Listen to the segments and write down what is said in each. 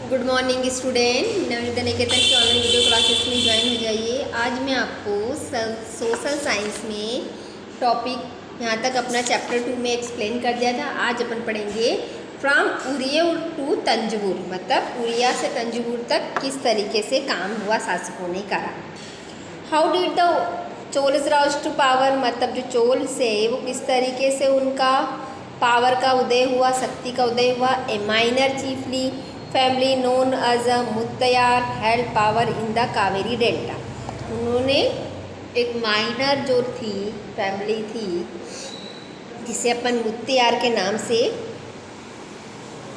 Good morning student, Navneeta निकेतन की online video classes में join हो जाइए। आज मैं आपको सोशल साइंस में टॉपिक यहाँ तक अपना चैप्टर 2 में एक्सप्लेन कर दिया था। आज अपन पढ़ेंगे फ्रॉम उरिया टू तंजवुर, मतलब उरिया से तंजवुर तक किस तरीके से काम हुआ, शासकों ने करा। How did the Cholas rouse to power, मतलब जो चोल्स है वो किस तरीके से उनका पावर का उदय हुआ, शक्ति का उदय हुआ। A minor chiefly family known as a Muttaraiyar held power in the Kaveri delta. उन्होंने एक माइनर जो थी फैमिली थी जिसे अपन मुत्तयार के नाम से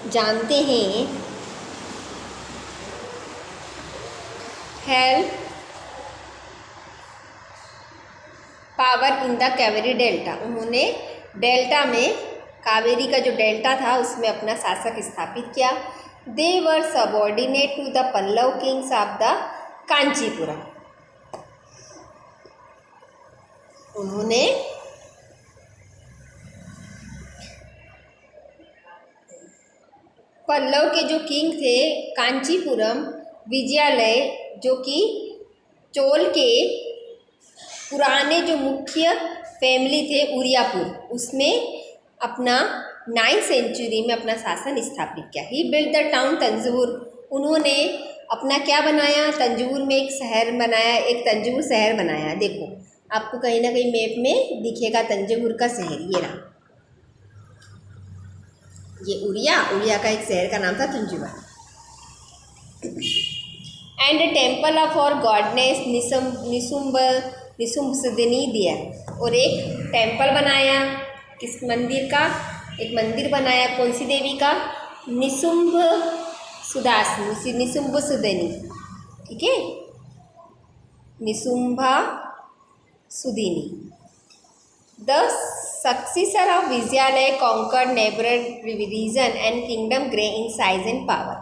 जानते हैं, held power in the Kaveri delta. उन्होंने डेल्टा में, कावेरी का जो डेल्टा था उसमें अपना शासक स्थापित किया। They were subordinate to the Pallava kings of the Kanchipuram. उन्होंने पल्लव के जो किंग थे कांचीपुरम विजयालय, जो कि चोल के पुराने जो मुख्य फैमिली थे उरियापुर, उसमें अपना 9th सेंचुरी में अपना शासन स्थापित किया। ही बिल्ड द टाउन तंजवुर। उन्होंने अपना क्या बनाया, तंजवुर में एक शहर बनाया, एक तंजवुर शहर बनाया। देखो आपको कहीं ना कहीं मैप में दिखेगा तंजवुर का शहर, ये रहा, ये उरिया का एक शहर का नाम था तंजवुर। एंड टेम्पल ऑफ और गॉडनेस निसुम्बसदिनी दिया, और एक टेम्पल बनाया, किस मंदिर का, एक मंदिर बनाया, कौन सी देवी का, निसुम्बसुदिनी, ठीक है, Nisumbha Sudini. The successor of Vijayalaya conquered neighbourhood region and kingdom grew in size and power.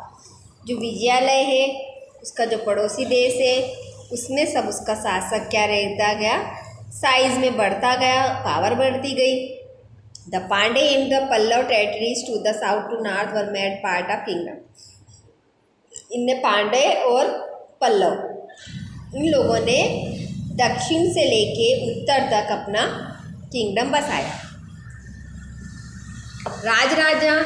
जो विजयालय है उसका जो पड़ोसी देश है उसमें सब उसका शासक क्या रहता गया, साइज में बढ़ता गया, पावर बढ़ती गई। The Pandya and the Pallava territories to the south to north were made part of kingdom. इनने पांडे और पल्लव इन लोगों ने दक्षिण से लेके उत्तर तक अपना किंगडम बसाया। Raja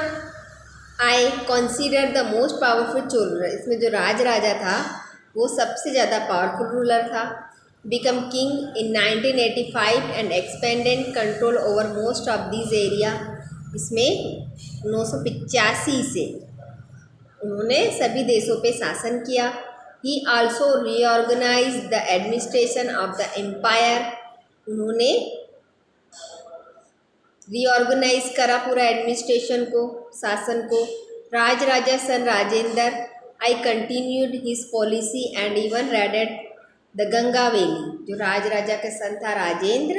I considered the most powerful Chola ruler. इसमें जो राजा था वो सबसे ज़्यादा पावरफुल रूलर था। Became king in 1985 and expanded control over most of this area. इसमें 1985 से उन्होंने सभी देशों पे शासन किया। He also reorganise the administration of the empire. उन्होंने रीऑर्गेनाइज करा पूरा एडमिनिस्ट्रेशन को, शासन को। Raja son Rajendra I continued his policy and even raided the Ganga valley. जो राजा के सन था राजेंद्र,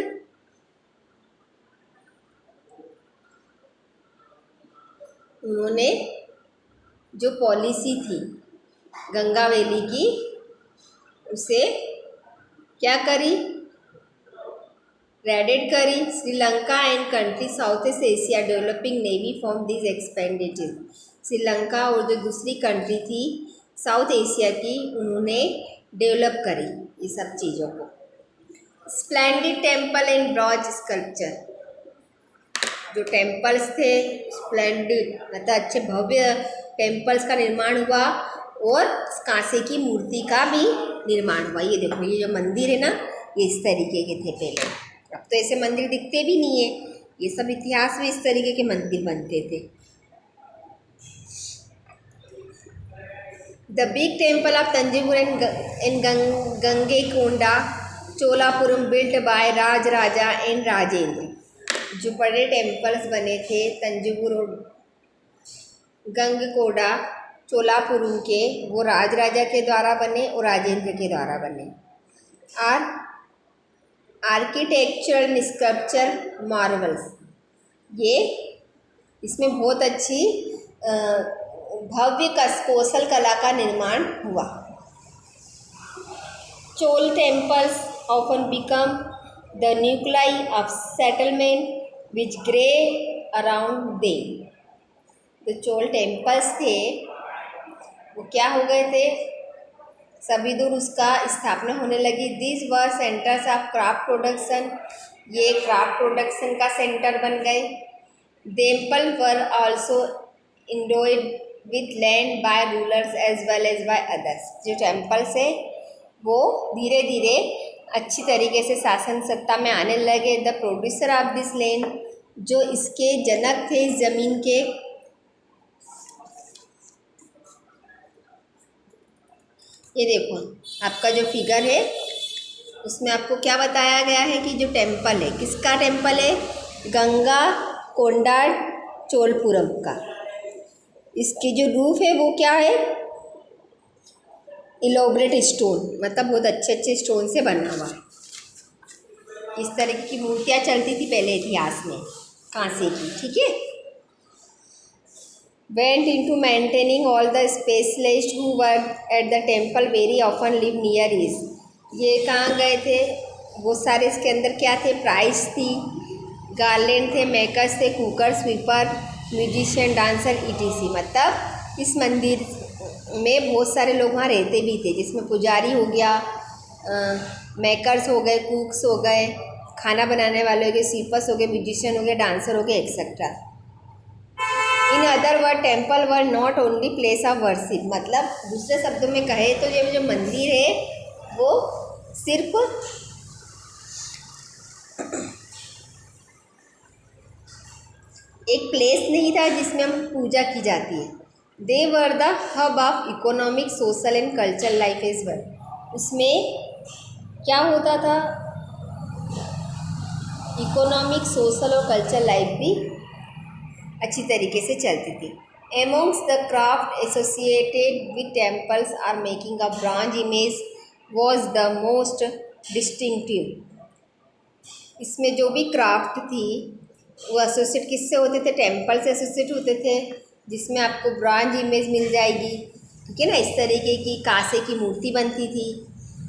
उन्होंने जो पॉलिसी थी गंगा वैली की उसे क्या करी, रेडेड करी। Sri Lanka and country south east Asia developing navy from this expenditure. Sri Lanka और जो दूसरी कंट्री थी साउथ एशिया की, उन्होंने डेवलप करी ये सब चीज़ों को। Splendid temple and bronze sculpture. जो टेम्पल्स थे स्प्लेंडिड, मतलब अच्छे भव्य टेम्पल्स का निर्माण हुआ, और कांसे की मूर्ति का भी निर्माण हुआ। ये देखो, ये जो मंदिर है ना, ये इस तरीके के थे पहले। अब तो ऐसे मंदिर दिखते भी नहीं है। ये सब इतिहास में इस तरीके के मंदिर बनते थे। The big temple of Thanjavur and Gangaikonda Cholapuram built by Raja and Rajendra. जो बड़े टेम्पल्स बने थे तंजवुर और गंगकोंडा चोलापुरम के, वो राजा के द्वारा बने और राजेंद्र के द्वारा बने। और आर्किटेक्चरल स्कल्पचर मार्वल्स, ये इसमें बहुत अच्छी भव्य कौशल कला का निर्माण हुआ। Chola temples often become the nuclei of settlement which grey around them. जो चोल टेम्पल्स थे वो क्या हो गए थे, सभी दूर उसका स्थापना होने लगी। This were centres of craft production, ये क्राफ्ट प्रोडक्शन का सेंटर बन गए। Temple were also endowed with land by rulers as well as by others, जो टेम्पल्स है वो धीरे धीरे अच्छी तरीके से शासन सत्ता में आने लगे। The producer of this land, जो इसके जनक थे इस ज़मीन के, ये देखो आपका जो फिगर है उसमें आपको क्या बताया गया है कि जो टेम्पल है, किसका टेम्पल है, गंगा कोंडा चोलपुरम का। इसकी जो रूफ है वो क्या है, इलोबरेट स्टोन, मतलब बहुत अच्छे अच्छे स्टोन से बना हुआ है। इस तरीके की मूर्तियाँ चलती थी पहले इतिहास में, कांसे की, ठीक है। went into maintaining all the specialists who worked at the temple very often live near is, ये कहाँ गए थे, वो सारे इसके अंदर क्या थे, प्राइस थी, गार्लेंड थे, मेकर्स थे, cooker, sweeper, musician, dancer, etc. मतलब इस मंदिर में बहुत सारे लोग वहाँ रहते भी थे, जिसमें पुजारी हो गया, मेकर्स हो गए, कुक्स हो गए, खाना बनाने वाले हो गए, स्वीपर्स हो गए, म्यूजिशियन हो गए, डांसर हो गए, etcetera. In other word temple were not only place of worship, मतलब दूसरे शब्दों में कहे तो ये जो मंदिर है वो सिर्फ एक प्लेस नहीं था जिसमें हम पूजा की जाती है। They were the hub of economic, social and cultural life as well. उसमें क्या होता था, इकोनॉमिक, सोशल और कल्चरल लाइफ भी अच्छी तरीके से चलती थी। Amongst the craft associated with temples are making a bronze image was the most distinctive। इसमें जो भी क्राफ्ट थी वो एसोसिएट किससे होते थे, टेम्पल से एसोसिएट होते थे, जिसमें आपको ब्रॉन्ज इमेज मिल जाएगी, ठीक है ना। इस तरीके की कांसे की मूर्ति बनती थी।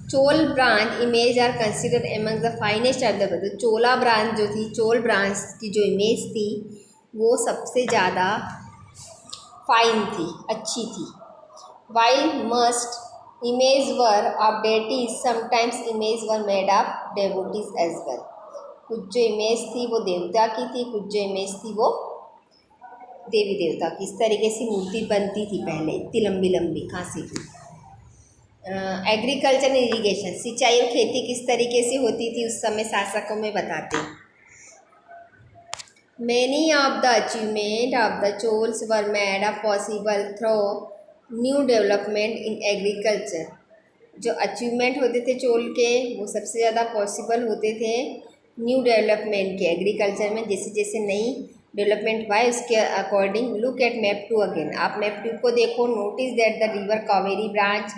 Chola bronze image are considered among the finest of the, Chola bronze जो थी, चोल ब्रांच की जो इमेज थी वो सबसे ज़्यादा फाइन थी, अच्छी थी। While most image were of deities, sometimes image were made of devotees as well. कुछ जो इमेज थी वो देवता की थी, कुछ जो इमेज थी वो देवी देवता की। इस तरीके से मूर्ति बनती थी पहले, इतनी लंबी लंबी खांसी की। एग्रीकल्चर एंड इरीगेशन, सिंचाई और खेती किस तरीके से होती थी उस समय, शासकों में बताते हैं। Many of the achievements of the Chols were made possible through new development in agriculture। जो अचीवमेंट होते थे चोल के वो सबसे ज़्यादा पॉसिबल होते थे न्यू डेवलपमेंट के, एग्रीकल्चर में जैसे जैसे नई डेवलपमेंट हुआ है उसके according. Look at map 2 again, आप मैप 2 को देखो। Notice that the river Kaveri branch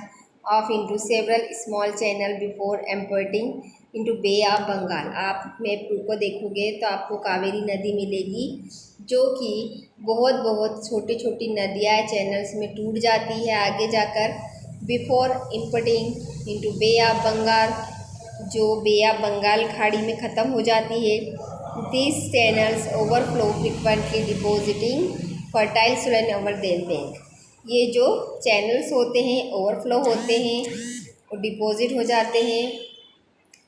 off into several small channel before emptying into bay of Bengal. आप मैप 2 को देखोगे तो आपको कावेरी नदी मिलेगी जो कि बहुत बहुत छोटी छोटी नदियाँ चैनल्स में टूट जाती है आगे जाकर, before emptying into bay of Bengal, जो बे ऑफ बंगाल खाड़ी में ख़त्म हो जाती है। This channels overflow frequently depositing fertile soil over there bank. ये जो चैनल्स होते हैं ओवरफ्लो होते हैं और डिपॉजिट हो जाते हैं,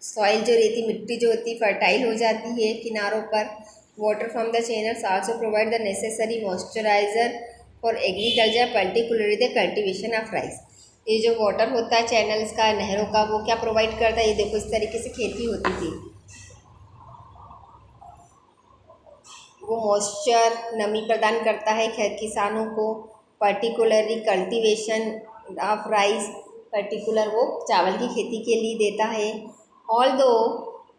सॉइल जो रहती, मिट्टी जो होती फर्टाइल हो जाती है किनारों पर। Water from the channels also provide the necessary moisturiser for agriculture, particularly the cultivation of rice. ये जो वाटर होता है चैनल्स का, नहरों का, वो क्या प्रोवाइड करता है, ये देखो इस तरीके से खेती होती थी। वो मॉइस्चर, नमी प्रदान करता है किसानों को, particularly cultivation of rice, particular वो चावल की खेती के लिए देता है। Although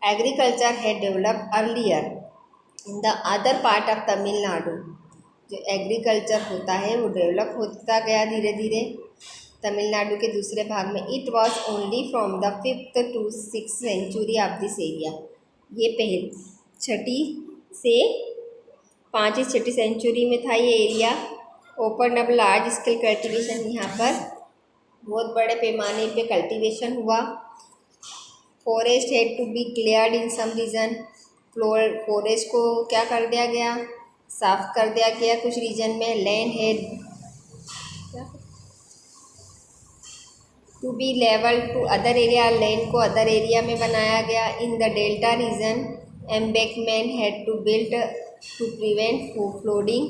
agriculture had developed earlier in the other part of Tamil Nadu, जो एग्रीकल्चर होता है वो डेवलप होता गया धीरे धीरे तमिलनाडु के दूसरे भाग में। It was only from the 5th to 6th century of this area, ये छठी से 5वीं 6वीं सेंचुरी में था ये एरिया। Open up large scale cultivation, यहाँ पर बहुत बड़े पैमाने पे कल्टीवेशन हुआ। Forest had to be cleared in some region, forest को क्या कर दिया गया, साफ कर दिया गया कुछ रीजन में। Land had to be level to other area, land को अदर एरिया में बनाया गया। In the delta region embankment had to built to prevent flooding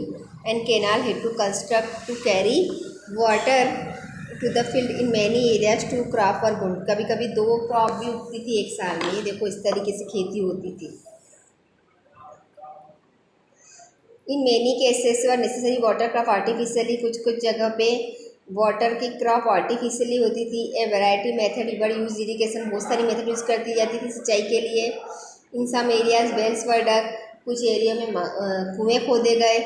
and canal had to construct to carry water to the field in many areas to crop और गुड। कभी कभी 2 crop भी उगती थी एक साल में। ये देखो इस तरीके से खेती होती थी। In many cases were necessary water crop artificially, कुछ कुछ जगह पे वाटर की क्रॉप आर्टिफिशियली होती थी। ए variety method were use irrigation, बहुत सारी मेथड यूज़ कर दी जाती थी सिंचाई के लिए। इन सम एरियाज वेल्स वर डग, कुछ एरिया में कुएँ खोदे गए।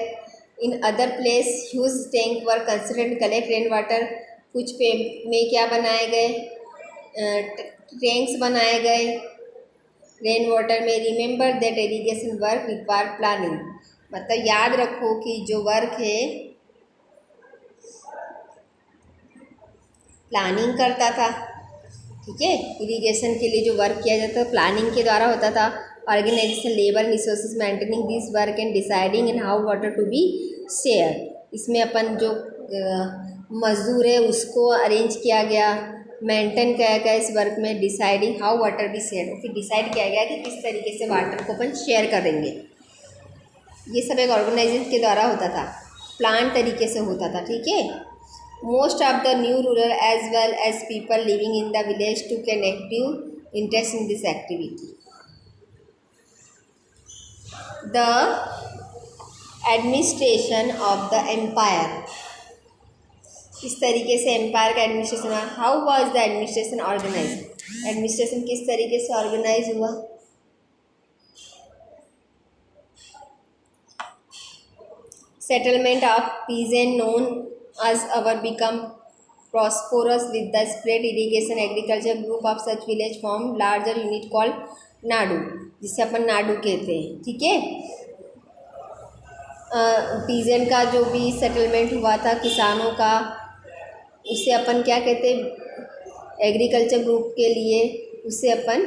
In other place huge tank were considered collect rain water, कुछ पे में क्या बनाए गए, टैंक्स बनाए गए रेन वाटर में। Remember that irrigation work require planning, मतलब याद रखो कि जो वर्क है प्लानिंग करता था। ठीक है, इरिगेशन के लिए जो वर्क किया जाता था प्लानिंग के द्वारा होता था। Organisation labour resources maintaining this work and deciding in how water to be share, इसमें अपन जो मजदूर है उसको अरेंज किया गया, मेंटेन किया गया इस वर्क में। Deciding how water be share, फिर डिसाइड किया गया कि किस तरीके से वाटर को अपन शेयर करेंगे। ये सब एक ऑर्गेनाइजेशन के द्वारा होता था, प्लान तरीके से होता था। ठीक है, most of the new rural as well as people living in the village to can active interest in this activity. The administration of the empire, किस तरीके से एम्पायर का एडमिनिस्ट्रेशन हुआ। How was the administration organise, administration किस तरीके से organise हुआ। Settlement of peasant known as our become prosperous with the spread irrigation agriculture group of such village form larger unit called Nadu, जिसे अपन नाडू कहते हैं। ठीक है, पीजेंट का जो भी सेटलमेंट हुआ था किसानों का, उसे अपन क्या कहते हैं, एग्रीकल्चर ग्रुप के लिए उसे अपन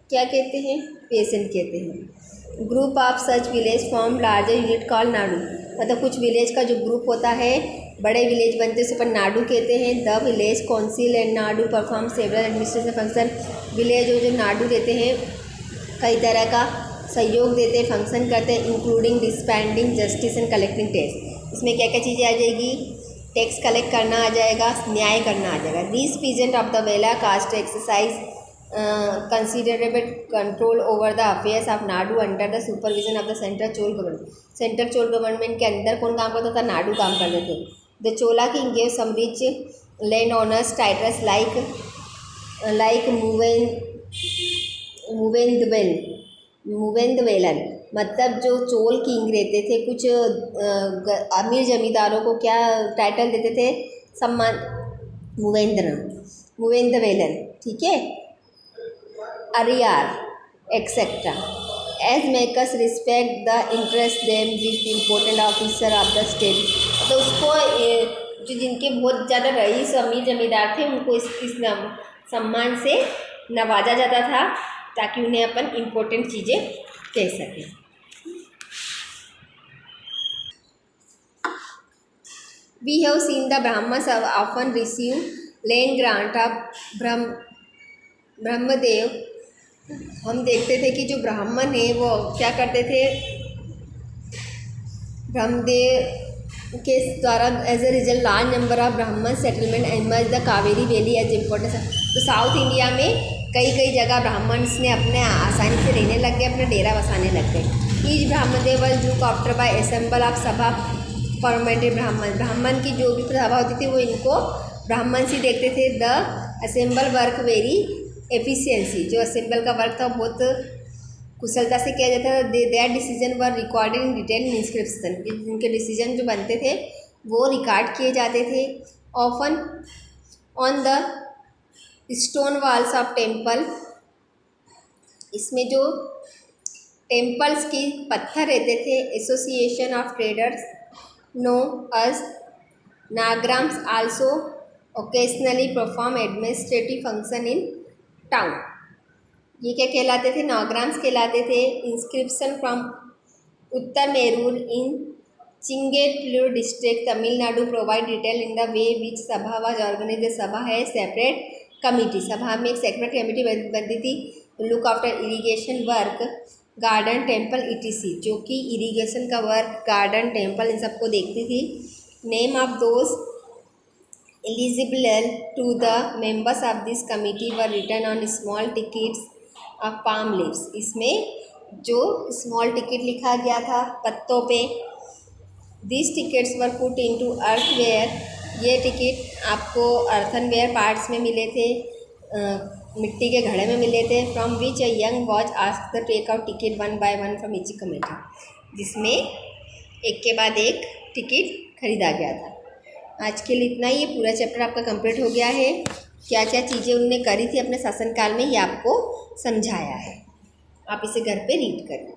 क्या कहते हैं, पेसेंट कहते हैं। Group of such village form larger unit call Nadu, मतलब कुछ विलेज का जो ग्रुप होता है, बड़े विलेज बनते हैं उसे अपन नाडू कहते हैं। The village council and Nadu perform several administration function, village जो नाडू देते हैं कई तरह का सहयोग देते हैं, फंक्शन करते हैं, including dispensing justice and collecting tax. इसमें क्या क्या चीज़ें आ जाएगी, टैक्स कलेक्ट करना आ जाएगा, न्याय करना आ जाएगा। This peasant of the Vellala caste exercise considerable control over the affairs of nadu under the supervision of the central Chola government. Central Chola government के अंदर कौन काम करता था, नाडू काम करते थे। The Chola king gave some rich land owners titles like Muvendavelan, मतलब जो चोल किंग रहते थे कुछ अमीर जमींदारों को क्या टाइटल देते थे, सम्मान, मूवेंदवेलन। ठीक है, Araiyar etcetera as makers respect the interest them with important officer of the state, तो उसको जो जिनके बहुत ज़्यादा रईस अमीर जमींदार थे उनको इस सम्मान से नवाजा जाता था ताकि उन्हें अपन इम्पोर्टेंट चीज़ें कह सकें। We have seen the Brahmans often receive land grant of Brahmadeya, हम देखते थे कि जो ब्राह्मण है वो क्या करते थे, ब्रह्मदेव के द्वारा as a result large number of Brahmin settlement emerge the Kaveri valley as importance. तो साउथ इंडिया में कई कई जगह ब्राह्मण्स ने अपने आसानी से रहने लग गए, अपना डेरा बसाने लग गए। Each Brahmadeya was look after by assembly of sabha permanent Brahmin, ब्राह्मण की जो भी सभा होती थी वो इनको ब्राह्मण से देखते थे। The assembly work very efficiency, जो असेंबल का वर्क था बहुत कुशलता से किया जाता था। Their decision were recorded in detail in inscription, जिनके डिसीजन जो बनते थे वो रिकॉर्ड किए जाते थे। Often on the stone walls of temple, इसमें जो टेम्पल्स की पत्थर रहते थे, association of traders known as nagarams also occasionally perform administrative function in town, ये क्या कहलाते थे, नाग्राम्स कहलाते थे। Inscription from Uttaramerur in Chingleput district Tamil Nadu provide detail in the way which sabha was organise. सभा है सेपरेट कमिटी, सभा में एक सेपरेट कमेटी बनती थी। Look after irrigation work, garden, temple, etc, जो कि इरिगेशन का वर्क, गार्डन, टेम्पल इन सबको देखती थी। Name of those eligible to the members of this committee were written on small tickets of palm leaves. इसमें जो स्मॉल टिकट लिखा गया था पत्तों पे। This tickets were put into earthenware, ये टिकट आपको अर्थनवेयर पार्ट्स में मिले थे, मिट्टी के घड़े में मिले थे। From which a young was asked the take out ticket one by one from each committee, जिसमें एक के बाद एक टिकट खरीदा गया था। आज के लिए इतना ही, पूरा चैप्टर आपका कंप्लीट हो गया है। क्या क्या चीज़ें उन्होंने करी थी अपने शासनकाल में, ये आपको समझाया है। आप इसे घर पे रीड करें।